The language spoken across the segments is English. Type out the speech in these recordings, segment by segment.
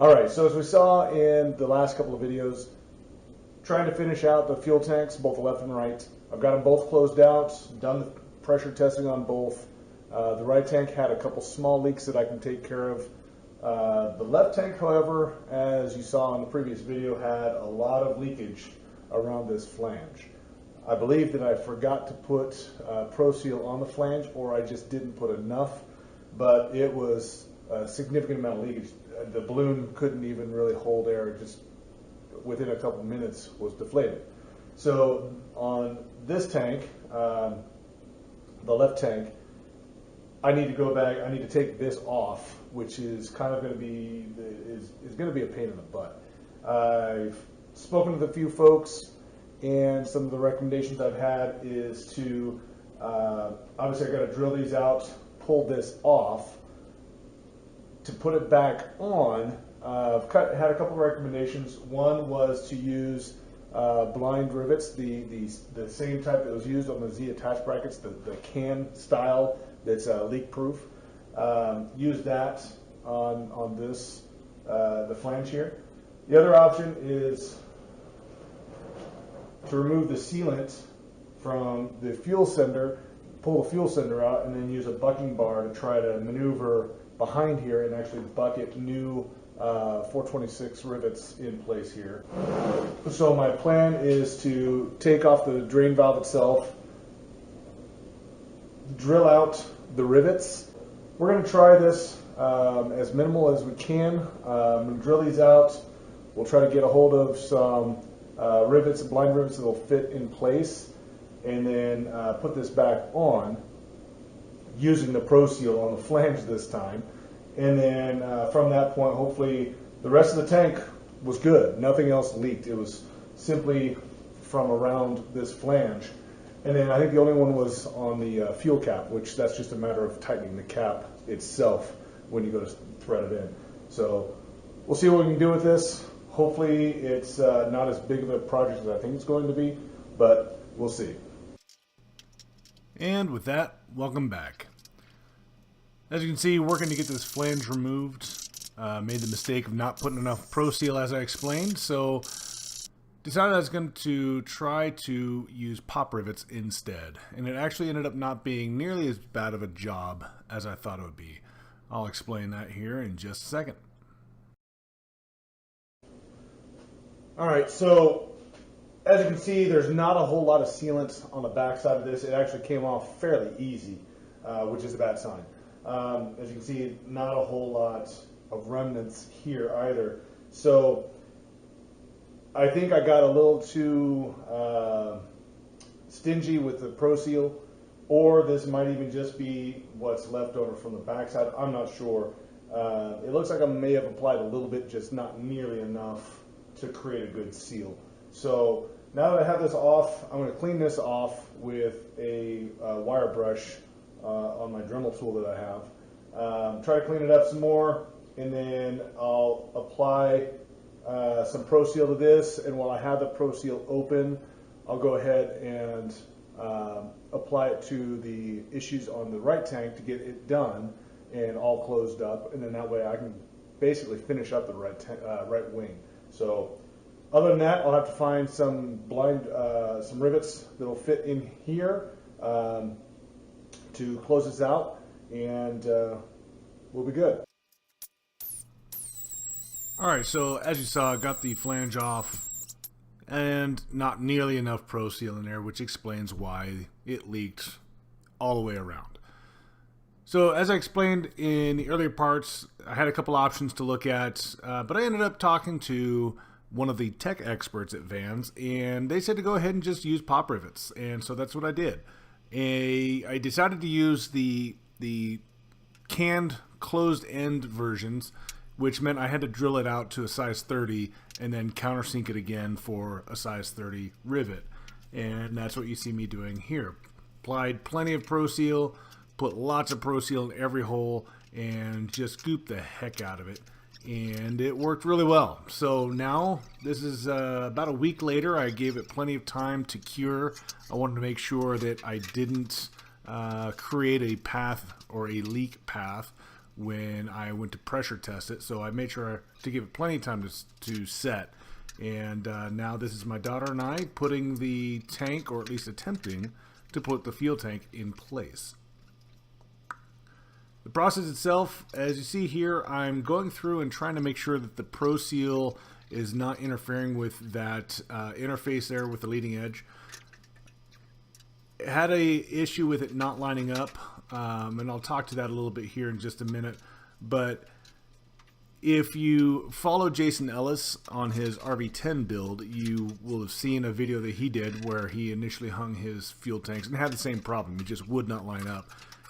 Alright, so as we saw in the last couple of videos, trying to finish out the fuel tanks, both the left and right. I've got them both closed out, done the pressure testing on both. The right tank had a couple small leaks that I can take care of. The left tank, however, as you saw in the previous video, had a lot of leakage around this flange. I believe that I forgot to put Pro Seal on the flange, or I just didn't put enough, but it was a significant amount of leakage. The balloon couldn't even really hold air, just within a couple minutes was deflated. So on this tank, the left tank, I need to go back, I need to take this off, which is kind of going to be, is going to be a pain in the butt. I've spoken with a few folks, and some of the recommendations I've had is to, obviously I got to drill these out, pull this off. To put it back on, I've had a couple of recommendations. One was to use blind rivets, the same type that was used on the Z attach brackets, the can style that's leak proof. Use that on this, the flange here. The other option is to remove the sealant from the fuel sender, pull the fuel sender out, and then use a bucking bar to try to maneuver behind here and actually bucket new 426 rivets in place here. So my plan is to take off the drain valve itself, drill out the rivets. We're going to try this as minimal as we can. I'm going to drill these out. We'll try to get a hold of some rivets, blind rivets that will fit in place, and then put this back on using the Pro Seal on the flange this time. And then from that point, hopefully the rest of the tank was good. Nothing else leaked. It was simply from around this flange. And then I think the only one was on the fuel cap, which that's just a matter of tightening the cap itself when you go to thread it in. So we'll see what we can do with this. Hopefully it's not as big of a project as I think it's going to be, but we'll see. And with that, welcome back. As you can see, working to get this flange removed, made the mistake of not putting enough Pro Seal as I explained, so decided I was going to try to use pop rivets instead, and it actually ended up not being nearly as bad of a job as I thought it would be. I'll explain that here in just a second. Alright, so as you can see, there's not a whole lot of sealant on the back side of this. It actually came off fairly easy, which is a bad sign. As you can see, not a whole lot of remnants here either. So I think I got a little too stingy with the Pro Seal, or this might even just be what's left over from the backside. I'm not sure. It looks like I may have applied a little bit, just not nearly enough to create a good seal. So now that I have this off, I'm going to clean this off with a wire brush on my Dremel tool that I have. Try to clean it up some more, and then I'll apply some Pro Seal to this, and while I have the Pro Seal open, I'll go ahead and apply it to the issues on the right tank to get it done and all closed up, and then that way I can basically finish up the right wing. So other than that, I'll have to find some some rivets that'll fit in here to close this out, and we'll be good. Alright, so as you saw, I got the flange off and not nearly enough Pro Seal in there, which explains why it leaked all the way around. So as I explained in the earlier parts, I had a couple options to look at, but I ended up talking to one of the tech experts at Vans, and they said to go ahead and just use pop rivets, and so that's what I did. I decided to use the canned closed end versions, which meant I had to drill it out to a size 30 and then countersink it again for a size 30 rivet. And that's what you see me doing here. Applied plenty of Pro Seal, put lots of Pro Seal in every hole, and just scooped the heck out of it. And it worked really well. So now, this is about a week later. I gave it plenty of time to cure. I wanted to make sure that I didn't create a path or a leak path when I went to pressure test it. So I made sure to give it plenty of time to set. And now this is my daughter and I putting the tank, or at least attempting to put the fuel tank in place. The process itself, as you see here, I'm going through and trying to make sure that the Pro Seal is not interfering with that interface there with the leading edge. It had a issue with it not lining up, and I'll talk to that a little bit here in just a minute. But if you follow Jason Ellis on his RV10 build, you will have seen a video that he did where he initially hung his fuel tanks and had the same problem. It just would not line up.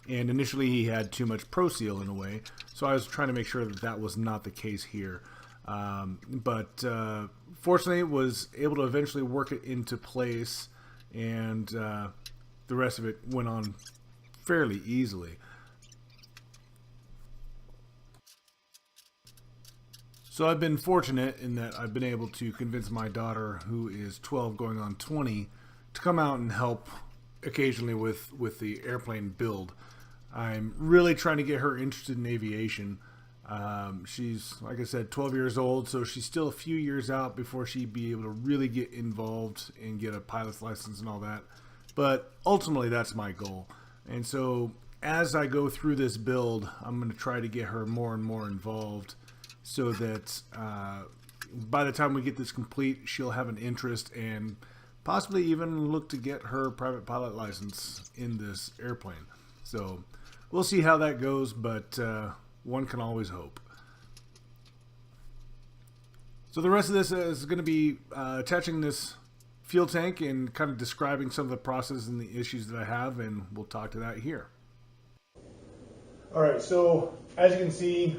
And initially he had too much Pro Seal in a way. So I was trying to make sure that that was not the case here. But fortunately was able to eventually work it into place, and the rest of it went on fairly easily. So I've been fortunate in that I've been able to convince my daughter, who is 12 going on 20, to come out and help occasionally with the airplane build. I'm really trying to get her interested in aviation. She's, like I said, 12 years old, so she's still a few years out before she'd be able to really get involved and get a pilot's license and all that. But ultimately, that's my goal. And so as I go through this build, I'm going to try to get her more and more involved so that by the time we get this complete, she'll have an interest and possibly even look to get her private pilot license in this airplane. So we'll see how that goes, but one can always hope. So the rest of this is going to be attaching this fuel tank and kind of describing some of the process and the issues that I have, and we'll talk to that here. All right, so as you can see,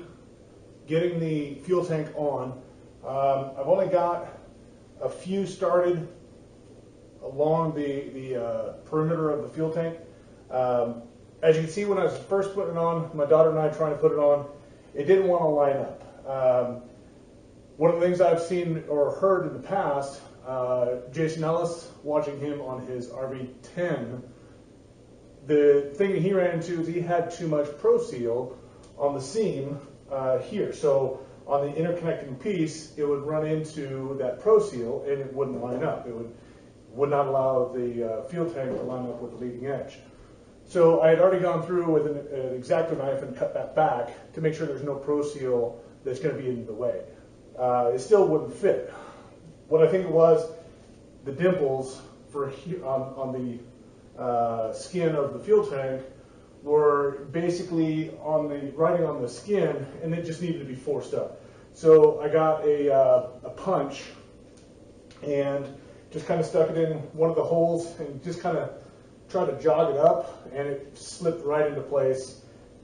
getting the fuel tank on, I've only got a few started along the perimeter of the fuel tank. As you can see, when I was first putting it on, my daughter and I trying to put it on, it didn't want to line up. One of the things I've seen or heard in the past, Jason Ellis, watching him on his RV10, the thing that he ran into is he had too much Pro Seal on the seam here. So on the interconnecting piece, it would run into that Pro Seal and it wouldn't line up. It would not allow the fuel tank to line up with the leading edge. So I had already gone through with an X-Acto knife and cut that back to make sure there's no Pro Seal that's going to be in the way. It still wouldn't fit. What I think it was, the dimples for on the skin of the fuel tank were basically riding on the skin, and it just needed to be forced up. So I got a punch and just kind of stuck it in one of the holes and just kind of tried to jog it up, and it slipped right into place.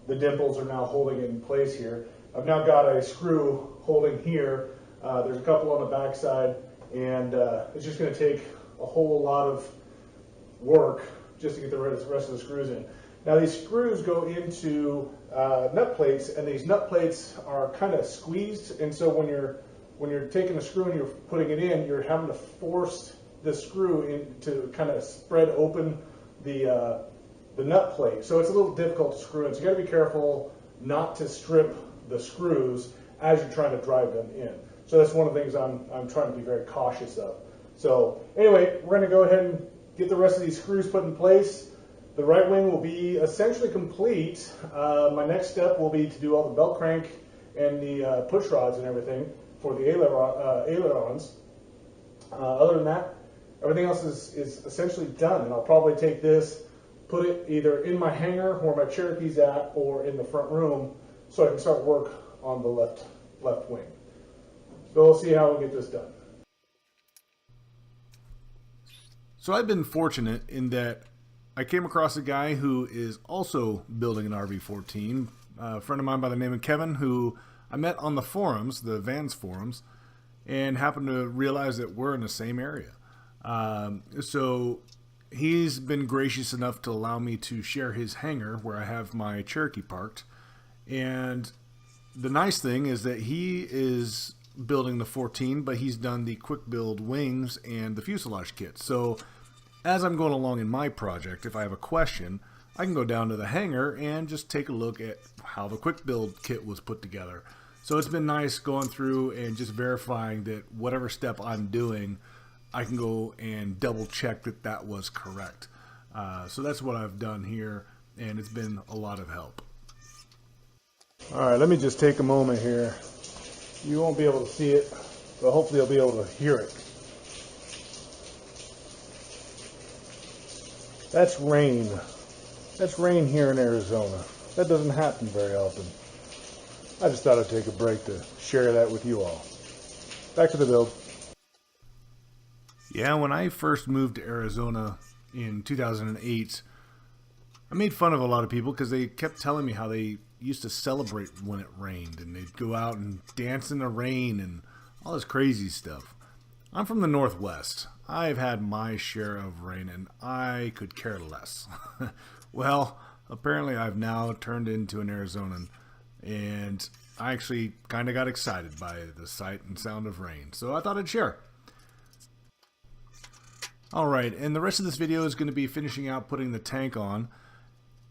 The dimples are now holding it in place here. I've now got a screw holding here. There's a couple on the back side, and it's just going to take a whole lot of work just to get the rest of the screws in. Now these screws go into nut plates, and these nut plates are kind of squeezed, and so when you're taking a screw and you're putting it in, you're having to force the screw in to kind of spread open the nut plate. So it's a little difficult to screw in. So you got to be careful not to strip the screws as you're trying to drive them in. So that's one of the things I'm trying to be very cautious of. So anyway, we're going to go ahead and get the rest of these screws put in place. The right wing will be essentially complete. My next step will be to do all the belt crank and the push rods and everything for the ailerons. Other than that, everything else is essentially done, and I'll probably take this, put it either in my hangar where my Cherokee's at, or in the front room, so I can start work on the left wing. So we'll see how we get this done. So I've been fortunate in that I came across a guy who is also building an RV14, a friend of mine by the name of Kevin, who I met on the forums, the Vans forums, and happened to realize that we're in the same area. So he's been gracious enough to allow me to share his hangar where I have my Cherokee parked. And the nice thing is that he is building the 14, but he's done the quick build wings and the fuselage kit. So as I'm going along in my project, if I have a question, I can go down to the hangar and just take a look at how the quick build kit was put together. So it's been nice going through and just verifying that whatever step I'm doing, I can go and double check that that was correct. So that's what I've done here, and it's been a lot of help. Alright, let me just take a moment here. You won't be able to see it, but hopefully you'll be able to hear it. That's rain. That's rain here in Arizona. That doesn't happen very often. I just thought I'd take a break to share that with you all. Back to the build. Yeah, when I first moved to Arizona in 2008, I made fun of a lot of people because they kept telling me how they used to celebrate when it rained, and they'd go out and dance in the rain and all this crazy stuff. I'm from the Northwest. I've had my share of rain, and I could care less. Well, apparently I've now turned into an Arizonan, and I actually kind of got excited by the sight and sound of rain, so I thought I'd share. Alright, and the rest of this video is going to be finishing out putting the tank on.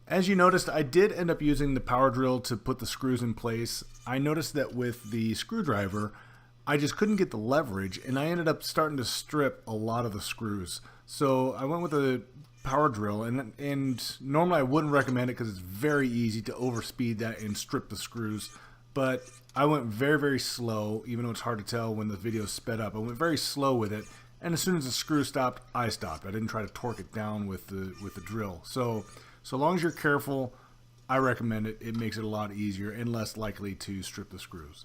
As you noticed, I did end up using the power drill to put the screws in place. I noticed that with the screwdriver, I just couldn't get the leverage, and I ended up starting to strip a lot of the screws. So I went with a power drill, and normally I wouldn't recommend it because it's very easy to overspeed that and strip the screws. But I went very, very slow, even though it's hard to tell when the video sped up. I went very slow with it, and as soon as the screw stopped, I stopped. I didn't try to torque it down with the drill. So long as you're careful, I recommend it. It makes it a lot easier and less likely to strip the screws.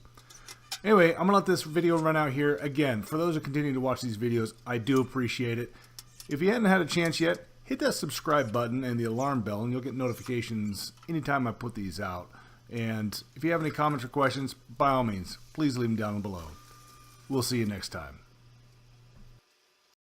Anyway, I'm going to let this video run out here. Again, for those who continue to watch these videos, I do appreciate it. If you hadn't had a chance yet, hit that subscribe button and the alarm bell, and you'll get notifications anytime I put these out. And if you have any comments or questions, by all means, please leave them down below. We'll see you next time.